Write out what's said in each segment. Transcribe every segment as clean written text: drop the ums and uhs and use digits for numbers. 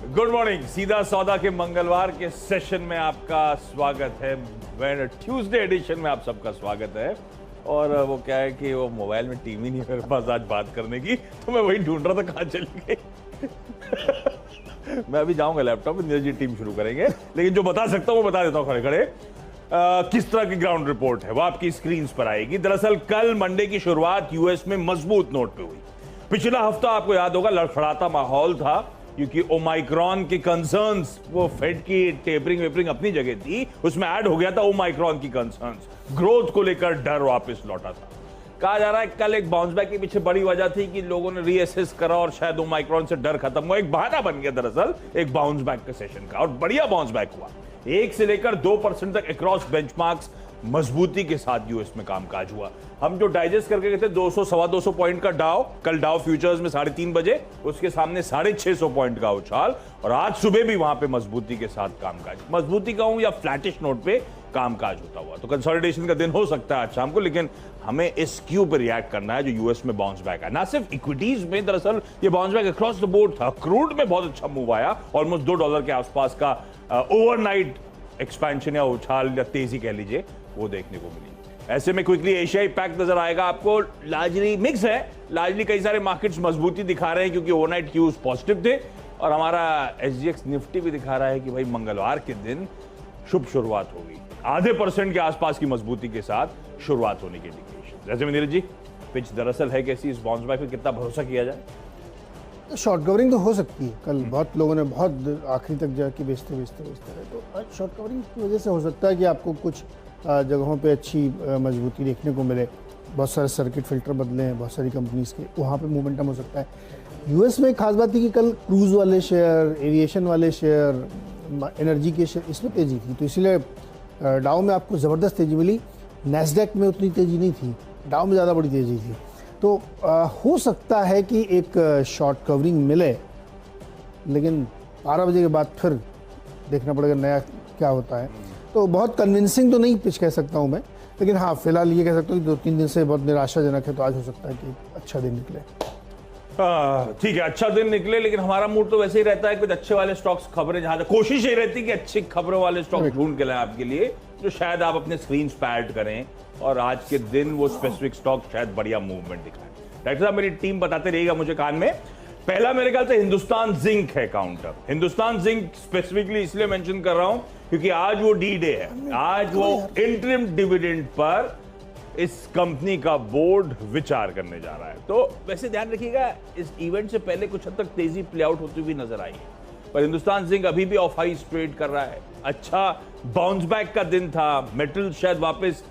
Good morning. सीधा सौदा के मंगलवार के सेशन में आपका स्वागत है। ट्यूसडे एडिशन में आप सबका स्वागत है। और वो क्या है कि वो मोबाइल में टीम ही नहीं है मेरे पास आज बात करने की, तो मैं वही ढूंढ रहा था कहाँ चली गई। मैं अभी जाऊंगा लैपटॉप में, नीरज जी टीम शुरू करेंगे, लेकिन जो बता सकता हूँ वो बता देता हूँ खड़े खड़े। किस तरह की ग्राउंड रिपोर्ट है वो आपकी स्क्रीन पर आएगी। दरअसल कल मंडे की शुरुआत यूएस में मजबूत नोट पे हुई। पिछला हफ्ता आपको याद होगा लड़खड़ाता माहौल था, क्योंकि ओमाइक्रॉन के कंसर्न्स, वो फेड की टेपरिंग वेपरिंग अपनी जगह थी, उसमें ऐड हो गया था ओमाइक्रॉन की कंसर्न्स। ग्रोथ को लेकर डर वापस लौटा था। कहा जा रहा है कल एक बाउंस बैक के पीछे बड़ी वजह थी कि लोगों ने रीअसेस करा और शायद ओमाइक्रॉन से डर खत्म हुआ। एक बहाना बन गया दरअसल एक बाउंस बैक के सेशन का, और बढ़िया बाउंस बैक हुआ। 1 से लेकर 2% तक अक्रॉस बेंचमार्क्स मजबूती के साथ यूएस में कामकाज हुआ। हम जो डाइजेस्ट करके गए थे 200 सवा 200 पॉइंट का डाउ, कल डाउ फ्यूचर्स में 3:30 बजे उसके सामने 650 पॉइंट का उछाल, और आज सुबह भी वहां पे मजबूती के साथ कामकाज, मजबूती कहूं या फ्लैटिश नोट पे कामकाज होता हुआ। तो कंसोलिडेशन का दिन हो सकता है आज शाम को, लेकिन हमें इस क्यू पर रिएक्ट करना है जो यूएस में बाउंस बैक है। ना सिर्फ इक्विटीज में, दरअसल ये bounce back across the board था। क्रूड में बहुत अच्छा मूव आया, ऑलमोस्ट $2 के आसपास का ओवरनाइट एक्सपेंशन या उछाल या तेजी कह लीजिए, वो देखने को मिली। ऐसे में क्विकली एशियाई पैक नजर आएगा आपको। लार्जली मिक्स है, लार्जली कई सारे मार्केट्स मजबूती दिखा रहे हैं क्योंकि ओवरनाइट क्यूज पॉजिटिव थे, और हमारा एसजीएक्स निफ्टी भी दिखा रहा है कि भाई मंगलवार के दिन शुभ शुरुआत होगी। आधे % के आसपास की मजबूती के साथ शुरुआत होने की इंडिकेशन। जैसे में नीरज जी, पिच दरअसल है कैसी, इस बाउंस बैक पे कितना भरोसा किया जाए? शॉर्ट कवरिंग तो हो सकती है। कल बहुत लोगों ने बहुत आखिरी तक जाके बेचते रहे, तो आज शॉर्ट कवरिंग की वजह से हो सकता है कि आपको कुछ जगहों पे अच्छी मजबूती देखने को मिले। बहुत सारे सर्किट फिल्टर बदले हैं बहुत सारी कंपनीज के, वहाँ पे मोमेंटम हो सकता है। यूएस में एक खास बात थी कि कल क्रूज वाले शेयर, एविएशन वाले शेयर, एनर्जी के शेयर, इसमें तेज़ी थी, तो इसीलिए डाउ में आपको ज़बरदस्त तेज़ी मिली। नैस्डैक में उतनी तेज़ी नहीं थी, डाउ में ज़्यादा बड़ी तेज़ी थी। तो हो सकता है कि एक शॉर्ट कवरिंग मिले, लेकिन 12 बजे के बाद फिर देखना पड़ेगा नया क्या होता है। तो बहुत कन्विंसिंग तो नहीं पिच कह सकता हूँ मैं, लेकिन हाँ फिलहाल ये कह सकता हूँ कि 2-3 दिन से बहुत निराशाजनक है, तो आज हो सकता है कि अच्छा दिन निकले। ठीक है, अच्छा दिन निकले, लेकिन हमारा मूड तो वैसे ही रहता है कुछ अच्छे वाले स्टॉक्स, खबरें जहां तक कोशिश यही रहती है कि अच्छी खबरों वाले स्टॉक ढूंढ के लाएं आपके लिए, जो शायद आप अपने स्क्रीन पे ऐड करें, और आज के दिन वो स्पेसिफिक स्टॉक शायद बढ़िया मूवमेंट दिखाएं। डॉक्टर साहब मेरी टीम बताते रहिएगा मुझे कान में। पहला मेरे ख्याल से हिंदुस्तान जिंक है काउंटर। हिंदुस्तान जिंक स्पेसिफिकली इसलिए मेंशन कर रहा हूं क्योंकि आज वो डी डे है। आज वो इंटरिम डिविडेंड पर इस कंपनी का बोर्ड विचार करने जा रहा है। तो वैसे ध्यान रखिएगा, इस इवेंट से पहले कुछ हद तक तेजी प्ले आउट होती हुई नजर आई है, पर हिंदुस्तान जिंक अभी भी ऑफ हाई ट्रेड कर रहा है। अच्छा बाउंस बैक का दिन था, मेटल शायद वापस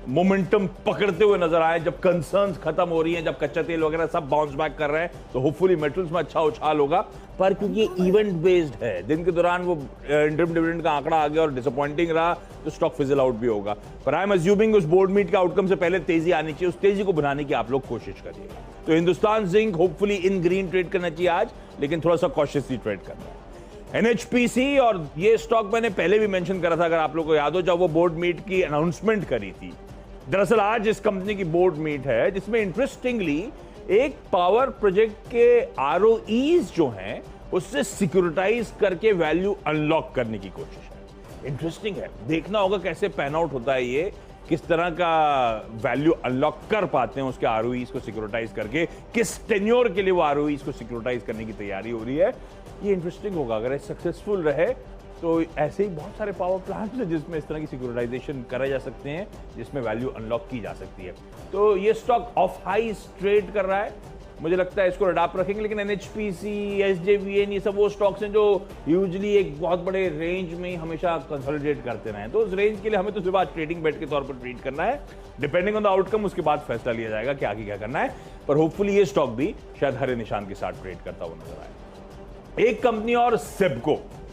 मोमेंटम पकड़ते हुए नजर आए। जब कंसर्न्स खत्म हो रही हैं, जब कच्चा तेल वगैरह सब बाउंस बैक कर रहे हैं, तो होपफुली मेटल्स में अच्छा उछाल होगा। पर क्योंकि इवेंट बेस्ड है, दिन के दौरान वो इंटरिम डिविडेंड का आंकड़ा आ गया और डिसअपॉइंटिंग रहा, तो स्टॉक फिजल आउट भी होगा। पर आई एम अज्यूमिंग उस बोर्ड मीट का आउटकम से पहले तेजी आनी चाहिए, उस तेजी को बनाने की आप लोग कोशिश करिएगा। तो हिंदुस्तान जिंक होपफुली इन ग्रीन ट्रेड करना चाहिए आज, लेकिन थोड़ा सा कॉशियसली ट्रेड करना है। एनएचपीसी, और ये स्टॉक मैंने पहले भी मेंशन करा था, अगर आप लोगों को याद हो, जब वो बोर्ड मीट की अनाउंसमेंट करी थी। दरअसल आज इस कंपनी की बोर्ड मीट है, जिसमें इंटरेस्टिंगली एक पावर प्रोजेक्ट के आरओईज जो हैं उससे सिक्योरिटाइज करके वैल्यू अनलॉक करने की कोशिश है। इंटरेस्टिंग है, देखना होगा कैसे पैन आउट होता है ये, किस तरह का वैल्यू अनलॉक कर पाते हैं उसके आरओईज को सिक्योरिटाइज करके, किस टेन्योर के लिए वो आरओईज को सिक्योरिटाइज करने की तैयारी हो रही है। ये इंटरेस्टिंग होगा अगर सक्सेसफुल रहे, तो ऐसे ही बहुत सारे पावर प्लांट्स हैं जिसमें इस तरह की सिक्योरिटाइजेशन करे जा सकते हैं, जिसमें वैल्यू अनलॉक की जा सकती है। तो ये स्टॉक ऑफ हाई ट्रेड कर रहा है, मुझे लगता है इसको अडॉप्ट रखेंगे। लेकिन एनएचपीसी, एसजेवीएन, ये सब वो स्टॉक्स हैं जो यूजुअली एक बहुत बड़े रेंज में हमेशा कंसोलिडेट करते रहे, तो उस रेंज के लिए हमें तो सिर्फ आज ट्रेडिंग बेट के तौर पर ट्रीट करना है। डिपेंडिंग ऑन द आउटकम उसके बाद फैसला लिया जाएगा कि आगे क्या करना है, पर होपफुली ये स्टॉक भी शायद हरे निशान के साथ ट्रेड करता हुआ नजर आए। एक कंपनी और,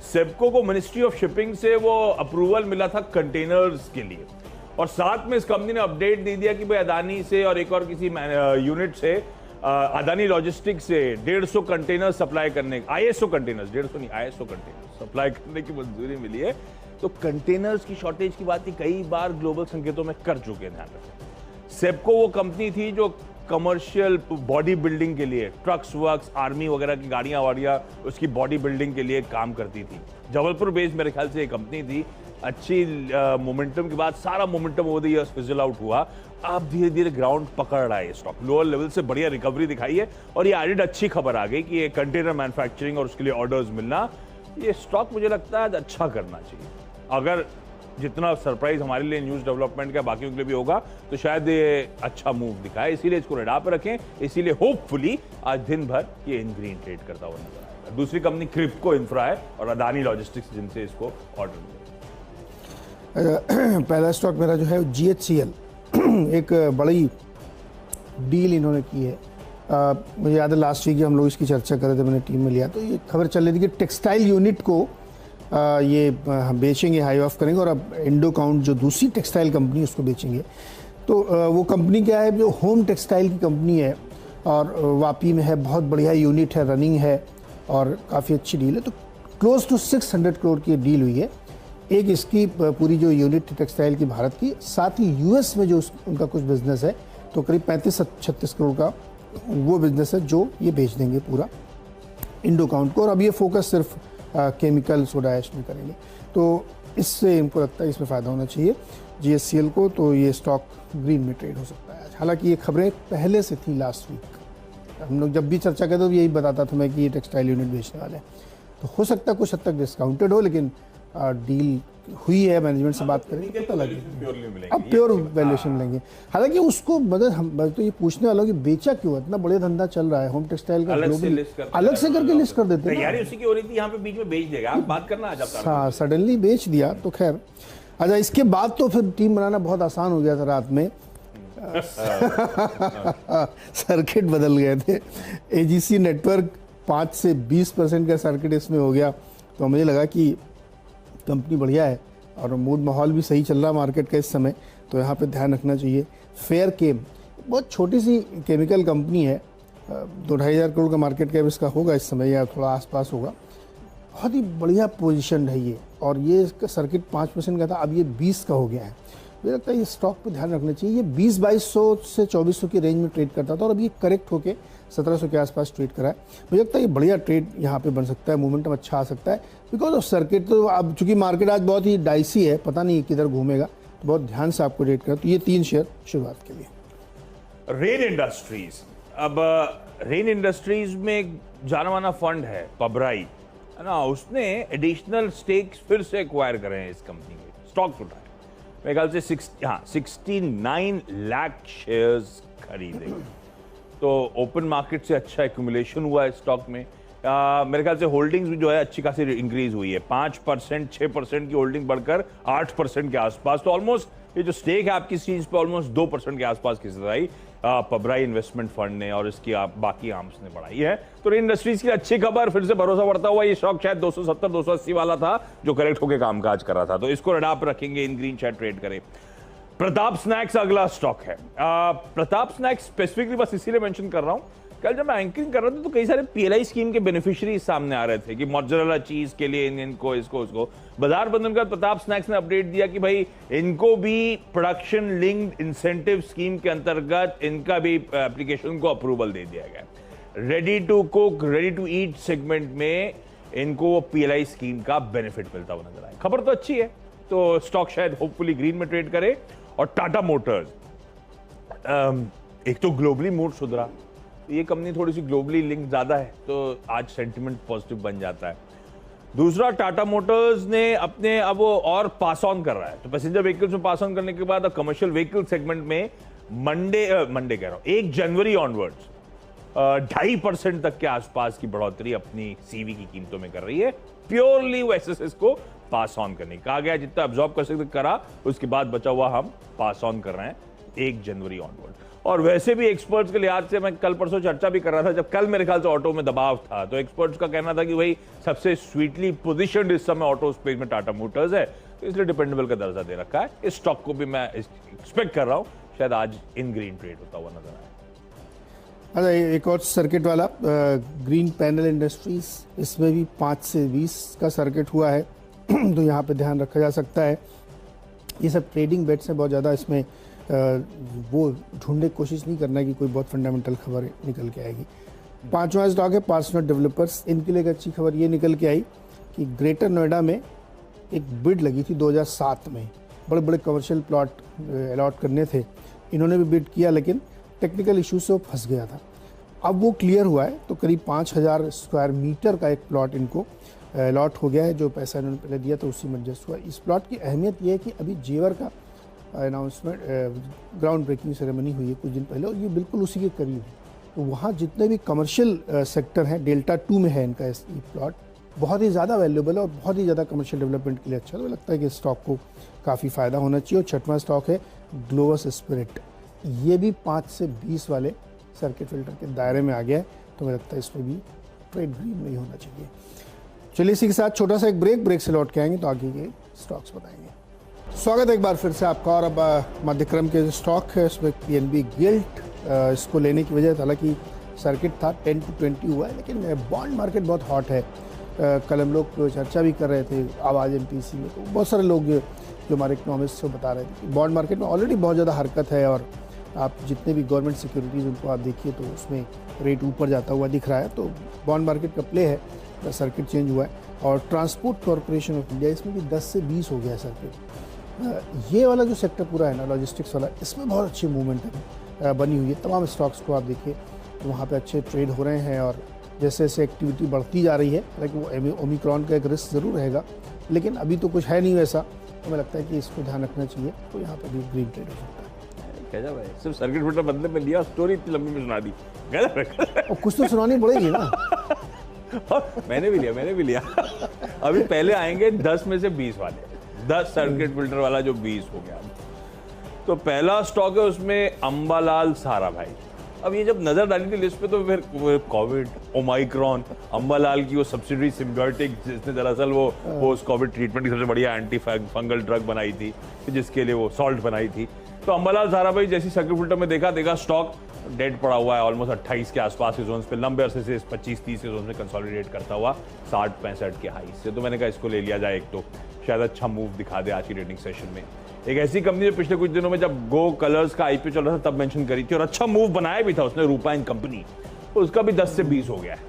सेबको को मिनिस्ट्री ऑफ शिपिंग से वो अप्रूवल मिला था कंटेनर्स के लिए, और साथ में इस कंपनी ने अपडेट दे दिया कि भाई अदानी से और एक और किसी यूनिट से, अदानी लॉजिस्टिक्स से 150 कंटेनर सप्लाई करने, आईएसओ कंटेनर्स, 150 नहीं आईएसओ कंटेनर सप्लाई करने की मंजूरी मिली है। तो कंटेनर्स की शॉर्टेज की बात ही कई बार ग्लोबल संकेतों में कर चुके हैं। ध्यान रखें, सेबको वो कंपनी थी जो कमर्शियल बॉडी बिल्डिंग के लिए, ट्रक्स वर्क्स, आर्मी वगैरह की गाड़ियां वाड़ियां उसकी बॉडी बिल्डिंग के लिए काम करती थी। जबलपुर बेस्ड मेरे ख्याल से एक कंपनी थी। अच्छी मोमेंटम के बाद सारा momentum over the years fizzle out हुआ। अब धीरे धीरे ग्राउंड पकड़ रहा है ये स्टॉक, लोअर लेवल से बढ़िया रिकवरी दिखाई है। और ये एडेड अच्छी खबर आ गई कि ये कंटेनर मैन्युफैक्चरिंग और उसके लिए ऑर्डर्स मिलना, ये स्टॉक मुझे लगता है अच्छा करना चाहिए। अगर जितना सरप्राइज हमारे लिए न्यूज डेवलपमेंट का बाकियों के लिए भी होगा तो शायद ये अच्छा मूव दिखाए, इसीलिए इसको रेडा पे रखें। इसीलिए होपफुली आज दिन भर ये इन ग्रीन ट्रेड करता हुआ नजर आएगा। दूसरी कंपनी क्रिप्को इंफ्रा है और अदानी लॉजिस्टिक्स, जिनसे इसको ऑर्डर मिले। पहला स्टॉक मेरा जो है GHCL, एक बड़ी डील इन्होंने की है। मुझे याद है लास्ट वीक हम लोग इसकी चर्चा कर रहे थे, मैंने टीम में लिया तो ये खबर चल रही थी कि टेक्सटाइल यूनिट को ये बेचेंगे, हाई ऑफ करेंगे और अब इंडोकाउंट जो दूसरी टेक्सटाइल कंपनी उसको बेचेंगे। तो वो कंपनी क्या है, जो होम टेक्सटाइल की कंपनी है और वापी में है, बहुत बढ़िया यूनिट है, रनिंग है और काफ़ी अच्छी डील है। तो क्लोज टू 600 करोड़ की डील हुई है। एक इसकी पूरी जो यूनिट टेक्सटाइल की भारत की, साथ ही US में जो उनका कुछ बिजनेस है तो करीब 35-36 करोड़ का वो बिजनेस है जो ये बेच देंगे पूरा इंडोकाउंट को। और अब ये फोकस सिर्फ केमिकल सोडा ऐश में करेंगे, तो इससे इनको लगता है इसमें फ़ायदा होना चाहिए GHCL को। तो ये स्टॉक ग्रीन में ट्रेड हो सकता है आज। हालांकि ये खबरें पहले से थी लास्ट वीक, हम लोग जब भी चर्चा करते तो यही बताता था मैं कि ये टेक्सटाइल यूनिट बेचने वाले हैं। तो हो सकता है कुछ हद तक डिस्काउंटेड हो, लेकिन डील हुई है, मैनेजमेंट से बात करेंगे तो पता लगेगा, अब प्योर वैल्यूएशन लेंगे। हालांकि उसको मतलब हम तो ये पूछने वाला कि बेचा क्यों, इतना बड़े धंधा चल रहा है होम टेक्सटाइल का, अलग से करके लिस्ट कर देते हैं। यार उसी की हो रही थी, यहाँ पे बीच में बेच देगा, आप बात करना आज। हाँ, सडनली बेच दिया तो खैर। अच्छा, इसके बाद तो फिर टीम बनाना बहुत आसान हो गया था रात में। सर्किट बदल गए थे। AGC नेटवर्क 5 से 20% का सर्किट इसमें हो गया। तो मुझे लगा कि कंपनी बढ़िया है और मूड माहौल भी सही चल रहा मार्केट का इस समय, तो यहाँ पे ध्यान रखना चाहिए। फेयर केम बहुत छोटी सी केमिकल कंपनी है, 2-2.5 हज़ार करोड़ का मार्केट कैप इसका होगा इस समय या थोड़ा आसपास होगा। बहुत ही बढ़िया पोजीशन है ये, और ये इसका सर्किट 5% का था, अब ये 20 का हो गया है। मुझे लगता है ये स्टॉक पे ध्यान रखना चाहिए। ये 20-2200 से 2400 की रेंज में ट्रेड करता था और अब ये करेक्ट होके 1700 के आसपास ट्रेड करा है। मुझे लगता है ये बढ़िया ट्रेड यहाँ पे बन सकता है, मोमेंटम अच्छा आ सकता है बिकॉज ऑफ सर्किट। तो अब चूंकि मार्केट आज बहुत ही डाइसी है, पता नहीं किधर घूमेगा, तो बहुत ध्यान से आपको ट्रेड करा। तो ये 3 शेयर शुरुआत के लिए। रेन इंडस्ट्रीज, अब रेन इंडस्ट्रीज में एक जाना माना फंड है पबराई, है ना, उसने एडिशनल स्टेक्स फिर से एक्वायर करे हैं इस कंपनी के, स्टॉक्स उठाए। मेरे ख्याल से 69 लाख शेयर्स खरीदे। तो ओपन मार्केट से अच्छा एक्यूमुलेशन हुआ है स्टॉक में। मेरे ख्याल से होल्डिंग्स भी जो है अच्छी खासी इंक्रीज हुई है, 5%, 6% की होल्डिंग बढ़कर 8% के आसपास। तो ऑलमोस्ट ये जो स्टेक है आपकी चीज पे ऑलमोस्ट 2% के आसपास की आई पबराई इन्वेस्टमेंट फंड ने, और इसकी बाकी आर्म्स ने बढ़ाई है। तो रेन इंडस्ट्रीज की अच्छी खबर, फिर से भरोसा बढ़ता हुआ। ये स्टॉक शायद 270-280 वाला था जो करेक्ट होकर कामकाज कर रहा था, तो इसको रेडा पे रखेंगे, इन ग्रीन शायद ट्रेड करें। प्रताप स्नैक्स अगला स्टॉक है। प्रताप स्नैक्स स्पेसिफिकली बस इसीलिए मेंशन कर रहा हूं, कल जब मैं एंकरिंग कर रहा था तो कई सारे PLI स्कीम के बेनिफिशियरी सामने आ रहे थे कि मोज़रेला चीज के लिए इनको इसको उसको। बाजार बंधन का प्रताप स्नैक्स ने अपडेट दिया कि भाई इनको भी प्रोडक्शन लिंक्ड इंसेंटिव स्कीम के अंतर्गत इनका भी एप्लीकेशन को अप्रूवल दे दिया गया। Ready to cook, ready to eat segment में इनको PLI स्कीम का बेनिफिट मिलता हुआ नजर आया। खबर तो अच्छी है, तो स्टॉक शायद होपफुली ग्रीन में ट्रेड करे। और टाटा मोटर्स, एक तो ग्लोबली मूड सुधरा, ये कंपनी थोड़ी सी ग्लोबली लिंक ज्यादा है तो आज सेंटिमेंट पॉजिटिव बन जाता है। दूसरा, टाटा मोटर्स ने अपने अब वो और पास ऑन कर रहा है, तो पैसेंजर व्हीकल्स में पास ऑन करने के बाद अब कमर्शियल व्हीकल सेगमेंट में मंडे कह रहा हूं 1 जनवरी ऑनवर्ड्स 2.5% तक के आसपास की बढ़ोतरी अपनी CV की कीमतों में कर रही है। प्योरली वो SSS को पास ऑन करने कहा गया, जितना अब्जॉर्ब कर सकते करा, उसके बाद बचा हुआ हम पास ऑन कर रहे हैं 1 जनवरी ऑनवर्ड। और वैसे भी एक्सपर्ट्स के लिहाज से मैं कल परसों चर्चा भी कर रहा था, जब कल मेरे ख्याल से ऑटो में दबाव था, तो एक्सपर्ट्स का कहना था कि भाई सबसे स्वीटली पोजीशनड इस समय ऑटो स्पेस में टाटा मोटर्स है, तो इसलिए डिपेंडेबल का दर्जा दे रखा है। इस स्टॉक को भी मैं एक्सपेक्ट कर रहा हूं शायद आज इन ग्रीन ट्रेड होता हुआ नजर आए। अच्छा, एक और सर्किट वाला ग्रीन पैनल इंडस्ट्रीज, इसमें भी 5 से 20 का सर्किट हुआ है, तो यहाँ पे ध्यान रखा जा सकता है। ये सब ट्रेडिंग बेट्स हैं बहुत ज़्यादा, इसमें वो ढूंढने की कोशिश नहीं करना कि कोई बहुत फंडामेंटल खबर निकल के आएगी। पांचवा स्टॉक है पार्सनर डेवलपर्स। इनके लिए एक अच्छी खबर ये निकल के आई कि ग्रेटर नोएडा में एक बिड लगी थी 2007 में, बड़े बड़े कमर्शियल प्लॉट अलॉट करने थे, इन्होंने भी बिड किया लेकिन टेक्निकल इशू से वो फंस गया था। अब वो क्लियर हुआ है तो करीब 5000 स्क्वायर मीटर का एक प्लॉट इनको अलॉट हो गया है। जो पैसा इन्होंने पहले दिया तो उसी में एडजस्ट हुआ। इस प्लॉट की अहमियत ये है कि अभी जेवर का अनाउंसमेंट ग्राउंड ब्रेकिंग सेरेमनी हुई है कुछ दिन पहले और ये बिल्कुल उसी के करीब है। तो वहाँ जितने भी कमर्शियल सेक्टर हैं, डेल्टा 2 में है इनका ये प्लॉट, बहुत ही ज़्यादा वैल्यूबल है और बहुत ही ज़्यादा कमर्शियल डेवलपमेंट के लिए अच्छा है। तो लगता है कि इस स्टॉक को काफ़ी फ़ायदा होना चाहिए। और छठवां स्टॉक है ग्लोबस स्पिरिट। ये भी 5 से 20 वाले सर्किट फिल्टर के दायरे में आ गया है, तो मुझे लगता है इसमें भी ट्रेड ग्रीन में ही होना चाहिए। चलिए इसी के साथ छोटा सा एक ब्रेक से लौट के आएंगे तो आगे के स्टॉक्स बताएंगे। स्वागत है एक बार फिर से आपका। और अब मध्यक्रम के जो स्टॉक है उसमें पीएनबी गिल्ट, इसको लेने की वजह, हालांकि सर्किट था 10 to 20 हुआ है लेकिन बॉन्ड मार्केट बहुत हॉट है। कल हम लोग चर्चा भी कर रहे थे आवाज़ एमपीसी में, तो बहुत सारे लोग जो हमारे इकोनॉमिस्ट को बता रहे थे कि बॉन्ड मार्केट में ऑलरेडी बहुत ज़्यादा हरकत है और आप जितने भी गवर्नमेंट सिक्योरिटीज़ उनको आप देखिए तो उसमें रेट ऊपर जाता हुआ दिख रहा है। तो बॉन्ड मार्केट का प्ले है, सर्किट चेंज हुआ है। और ट्रांसपोर्ट कॉरपोरेशन ऑफ इंडिया, इसमें भी 10 से 20 हो गया है सर्किट। ये वाला जो सेक्टर पूरा है ना, लॉजिस्टिक्स वाला, इसमें बहुत अच्छी मूवमेंट बनी हुई है। तमाम स्टॉक्स को आप देखिए तो वहाँ पे अच्छे ट्रेड हो रहे हैं और जैसे जैसे एक्टिविटी बढ़ती जा रही है, हालांकि वो ओमिक्रॉन का एक रिस्क ज़रूर रहेगा लेकिन अभी तो कुछ है नहीं वैसा, तो हमें लगता है कि इसको ध्यान रखना चाहिए। तो यहाँ पर भी ग्रीन ट्रेड हो सकता है। गजब है, सिर्फ सर्किट फिल्टर बदले में लिया, स्टोरी इतनी लंबी में सुना दी। गजब है। और कुछ तो सुनानी पड़ेगी ना। मैंने भी लिया। अभी पहले आएंगे 10 में से 20 वाले, 10 सर्किट फिल्टर वाला जो 20 हो गया। तो पहला स्टॉक है उसमें अंबालाल साराभाई। अब ये जब नजर डाली थी लिस्ट पे तो फिर कोविड, ओमाइक्रॉन, अंबालाल की वो सब्सिडरी सिम्बायोटिक जिसने दरअसल वो पोस्ट कोविड ट्रीटमेंट की सबसे बढ़िया एंटी फंगल ड्रग बनाई थी, जिसके लिए वो सॉल्ट बनाई थी। तो अंबालाल साराभाई जैसी सर्किट फिल्टर में देखा स्टॉक डेड पड़ा हुआ है, ऑलमोस्ट 28 के आसपास के जोन पे, लंबे अरसे से 25-30 के जोन में कंसोलिडेट करता हुआ 60-65 के हाई से। तो मैंने कहा इसको ले लिया जाए, एक तो शायद अच्छा मूव दिखा दे आज की ट्रेडिंग सेशन में। एक ऐसी कंपनी जो पिछले कुछ दिनों में जब गो कलर्स का आईपीओ चल रहा था तब मेंशन करी थी और अच्छा मूव बनाया भी था उसने, रूपाइन कंपनी, तो उसका भी 10 से 20 हो गया है।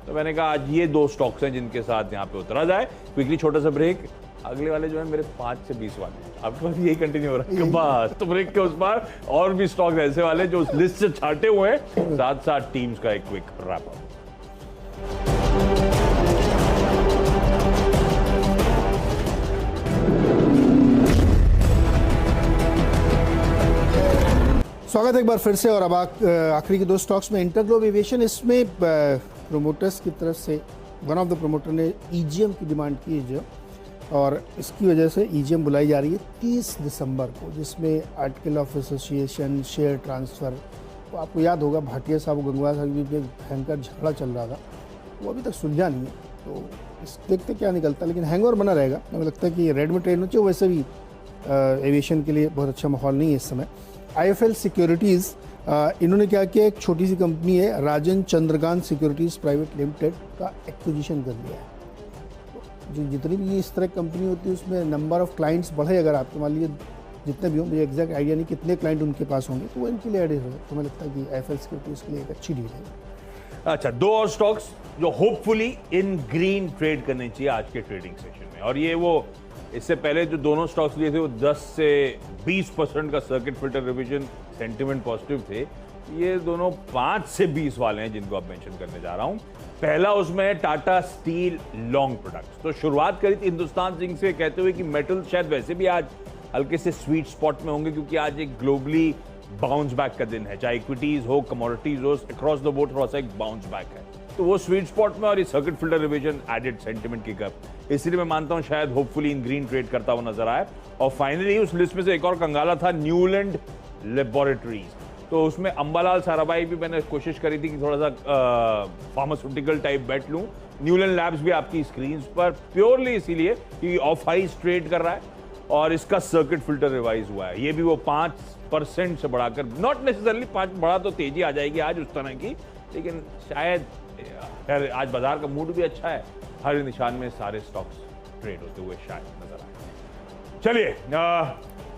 तो मैंने कहा आज ये 2 स्टॉक्स हैं जिनके साथ यहाँ पे उतरा जाए। क्विकली छोटा सा ब्रेक, अगले वाले जो है मेरे 5 से 20 वाले, आपके पास यही कंटिन्यू हो रहा है बस। तो ब्रेक के उस पार और भी स्टॉक्स ऐसे वाले जो उस लिस्ट से छाटे हुए हैं, साथ साथ टीम्स का एक क्विक रैप अप। स्वागत है एक बार फिर से। और अब आखिरी के 2 स्टॉक्स में इंटरग्लोब एविएशन, इसमें प्रोमोटर्स की तरफ से वन ऑफ द प्रोमोटर ने ईजीएम की डिमांड की है जो, और इसकी वजह से ईजीएम बुलाई जा रही है 30 दिसंबर को, जिसमें article of association, share transfer, तो आपको याद होगा भाटिया साहब गंगवार साहब के बीच में भयंकर झगड़ा चल रहा था, वो अभी तक सुलझा नहीं है। तो इस देखते क्या निकलता है, लेकिन हैंगओवर बना रहेगा। मुझे लगता है कि रेड में ट्रेड होना चाहिए। वैसे भी एविएशन के लिए बहुत अच्छा माहौल नहीं है इस समय। IIFL सिक्योरिटीज़, इन्होंने क्या किया, एक छोटी सी कंपनी है राजन चंद्रकांत सिक्योरिटीज़ प्राइवेट लिमिटेड का एक्विजिशन कर लिया है। तो जो जितनी भी इस तरह की कंपनी होती है उसमें नंबर ऑफ क्लाइंट्स बढ़े, अगर आपके मान लीजिए जितने भी हों, मुझे एग्जैक्ट आइडिया नहीं कितने क्लाइंट उनके पास होंगे, तो वो इनके लिए एड हो। तो मुझे लगता है कि IIFL सिक्योरिटीज़ के लिए एक अच्छी डील है। अच्छा, 2 और स्टॉक्स जो होपफुली इन ग्रीन ट्रेड करने चाहिए आज के ट्रेडिंग सेशन में, और ये वो इससे पहले जो दोनों स्टॉक्स लिए थे वो 10 से 20% का circuit filter revision sentiment positive थे। ये दोनों 5 से 20 वाले हैं जिनको अब मेंशन करने जा रहा हूं। पहला उसमें है टाटा स्टील लॉन्ग प्रोडक्ट्स। तो शुरुआत करी थी हिंदुस्तान जिंक से, कहते हुए कि मेटल शायद वैसे भी आज हल्के से स्वीट स्पॉट में होंगे क्योंकि आज एक ग्लोबली बाउंस बैक का दिन है, चाहे इक्विटीज हो, कमोडिटीज हो, अक्रॉस द बोर्ड थोड़ा सा एक बाउंस बैक है, तो वो स्वीट स्पॉट में। और ये circuit filter revision added sentiment की कप, इसलिए मैं मानता हूं शायद होपफुली इन ग्रीन ट्रेड करता हुआ नजर आए। और फाइनली उस लिस्ट में से एक और कंगाला था न्यूलैंड लेबोरेटरीज। तो उसमें अंबालाल साराभाई भी मैंने कोशिश करी थी कि थोड़ा सा फार्मास्यूटिकल टाइप बैठ लूं। न्यूलैंड लैब्स भी आपकी स्क्रीन पर प्योरली इसीलिए कि ऑफ हाइस ट्रेड कर रहा है और इसका सर्किट फिल्टर रिवाइज हुआ है। ये भी वो 5% से बढ़ाकर, नॉट नेसेसरली 5 बढ़ा तो तेजी आ जाएगी आज उस तरह की, लेकिन शायद आज बाजार का मूड भी अच्छा है, हर निशान में सारे स्टॉक्स ट्रेड होते हुए शायद नजर आए। चलिए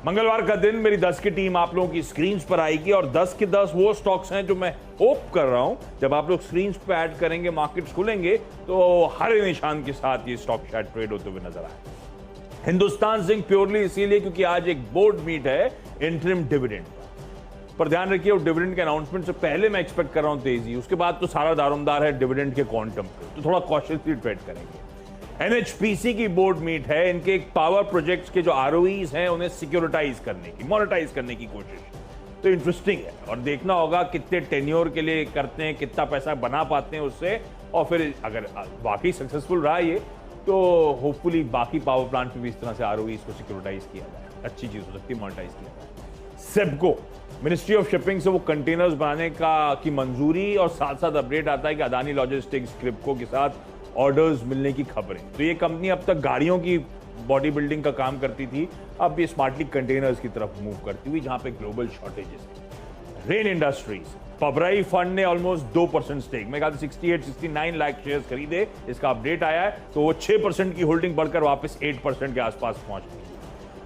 मंगलवार का दिन मेरी 10 की टीम आप लोगों की स्क्रीन पर आएगी और 10 के 10 वो स्टॉक्स हैं जो मैं होप कर रहा हूं जब आप लोग स्क्रीन पे ऐड करेंगे, मार्केट्स खुलेंगे तो हरे निशान के साथ ये स्टॉक शायद ट्रेड होते हुए नजर आए। हिंदुस्तान जिंक प्योरली इसीलिए क्योंकि आज एक बोर्ड मीट है इंटरिम डिविडेंड पर ध्यान रखिए, और डिविडेंड के अनाउंसमेंट से पहले मैं एक्सपेक्ट कर रहा हूं तेजी, उसके बाद तो सारा दारोमदार है डिविडेंड के क्वांटम पे, तो थोड़ा कॉशियसली ट्रेड करेंगे। एनएचपीसी की बोर्ड मीट है, इनके पावर प्रोजेक्ट्स के जो आरओईज हैं उन्हें सिक्योरिटाइज करने की, मोनेटाइज करने की कोशिश, तो इंटरेस्टिंग है और देखना होगा कितने टेन्योर के लिए करते हैं, कितना पैसा बना पाते हैं उससे, और फिर अगर वाकई सक्सेसफुल रहा ये तो होपफुली बाकी पावर प्लांट पे भी इस तरह से आरओईज को सिक्योरिटाइज किया जाए, अच्छी चीज हो सकती है, मोनेटाइज किया जाए। सेबको मिनिस्ट्री ऑफ शिपिंग से वो कंटेनर्स बनाने की मंजूरी और साथ साथ अपडेट आता है कि अदानी लॉजिस्टिक्स क्रिप्को के साथ ऑर्डर्स मिलने की खबरें। तो ये कंपनी अब तक गाड़ियों की बॉडी बिल्डिंग का काम करती थी, अब ये स्मार्टली कंटेनर्स की तरफ मूव करती हुई जहां पे ग्लोबल शॉर्टेजेस है। रेन इंडस्ट्रीज पबराई फंड ने ऑलमोस्ट 2% स्टेक, मैं कहता 68-69 लाख शेयर्स खरीदे, इसका अपडेट आया है तो वो 6% की होल्डिंग बढ़कर वापस 8% के आसपास पहुंच गई।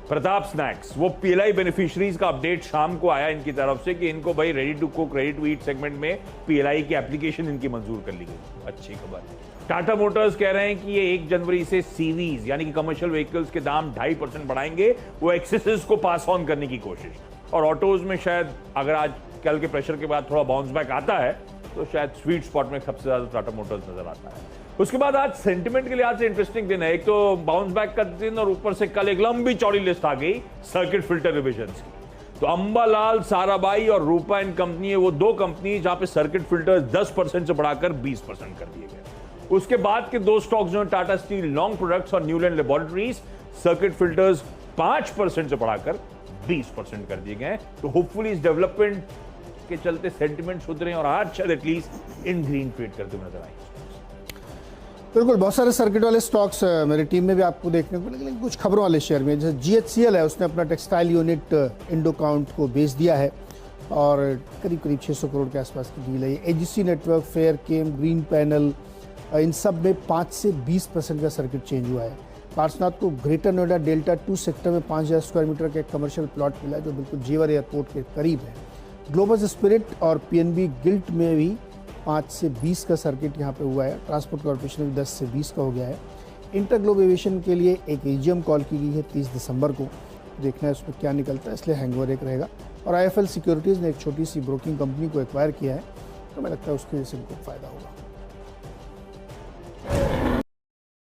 प्रताप स्नैक्स वो पीएलआई बेनिफिशियरीज का अपडेट शाम को आया इनकी तरफ से कि इनको भाई ready to cook, ready to eat segment में पीएलआई की एप्लीकेशन इनकी मंजूर कर ली गई, अच्छी खबर। टाटा मोटर्स कह रहे हैं कि ये 1 जनवरी से सीवीज यानी कि कमर्शियल व्हीकल्स के दाम 2.5% बढ़ाएंगे, वो एक्सेसेस को पास ऑन करने की कोशिश। और ऑटोज में शायद अगर आज कल के प्रेशर के बाद थोड़ा बाउंस बैक आता है तो शायद स्वीट स्पॉट में सबसे ज्यादा टाटा मोटर्स नजर आता है। उसके बाद आज सेंटिमेंट के लिहाज से इंटरेस्टिंग दिन है, एक तो बाउंस बैक का दिन और ऊपर से कल एक लंबी चौड़ी लिस्ट आ गई सर्किट फिल्टर रिविजन्स की। तो अंबालाल, साराभाई और रूपा इन कंपनी है वो 2 कंपनी जहां पे सर्किट फिल्टर्स 10% से बढ़ाकर 20% कर दिए गए। उसके बाद के 2 स्टॉक्स जो टाटा स्टील लॉन्ग प्रोडक्ट्स और न्यूलैंड लेबोरेटरीज, सर्किट फिल्टर्स 5% से बढ़ाकर 20% कर दिए गए। तो होपफुली इस डेवलपमेंट के चलते सेंटिमेंट सुधरे और आज शायद एटलीस्ट इन ग्रीन ट्रेड करते हुए नजर आए। बिल्कुल, बहुत सारे सर्किट वाले स्टॉक्स मेरी टीम में भी आपको देखने को, लेकिन कुछ खबरों वाले शेयर में जैसे जीएचसीएल है, उसने अपना टेक्सटाइल यूनिट इंडोकाउंट को बेच दिया है और करीब करीब 600 करोड़ के आसपास की डील है। एजीसी नेटवर्क, फेयर केम, ग्रीन पैनल, इन सब में 5 से 20% का सर्किट चेंज हुआ है। पार्सनाथ को ग्रेटर नोएडा डेल्टा 2 सेक्टर में 5000 स्क्वायर मीटर का एक कमर्शियल प्लॉट मिला जो बिल्कुल जेवर एयरपोर्ट के करीब है। ग्लोबल स्पिरिट और पीएनबी गिल्ट में भी 5 से 20 का सर्किट यहाँ पे हुआ है। ट्रांसपोर्ट कॉर्पोरेशन में 10 से 20 का हो गया है। इंटरग्लोब एविएशन के लिए एक एजीएम कॉल की गई है 30 दिसंबर को, देखना है उसमें क्या निकलता है, इसलिए हैंगओवर एक रहेगा। और आईएफएल सिक्योरिटीज़ ने एक छोटी सी ब्रोकिंग कंपनी को एक्वायर किया है, तो मैं लगता है उसकी वजह से उनको फायदा होगा।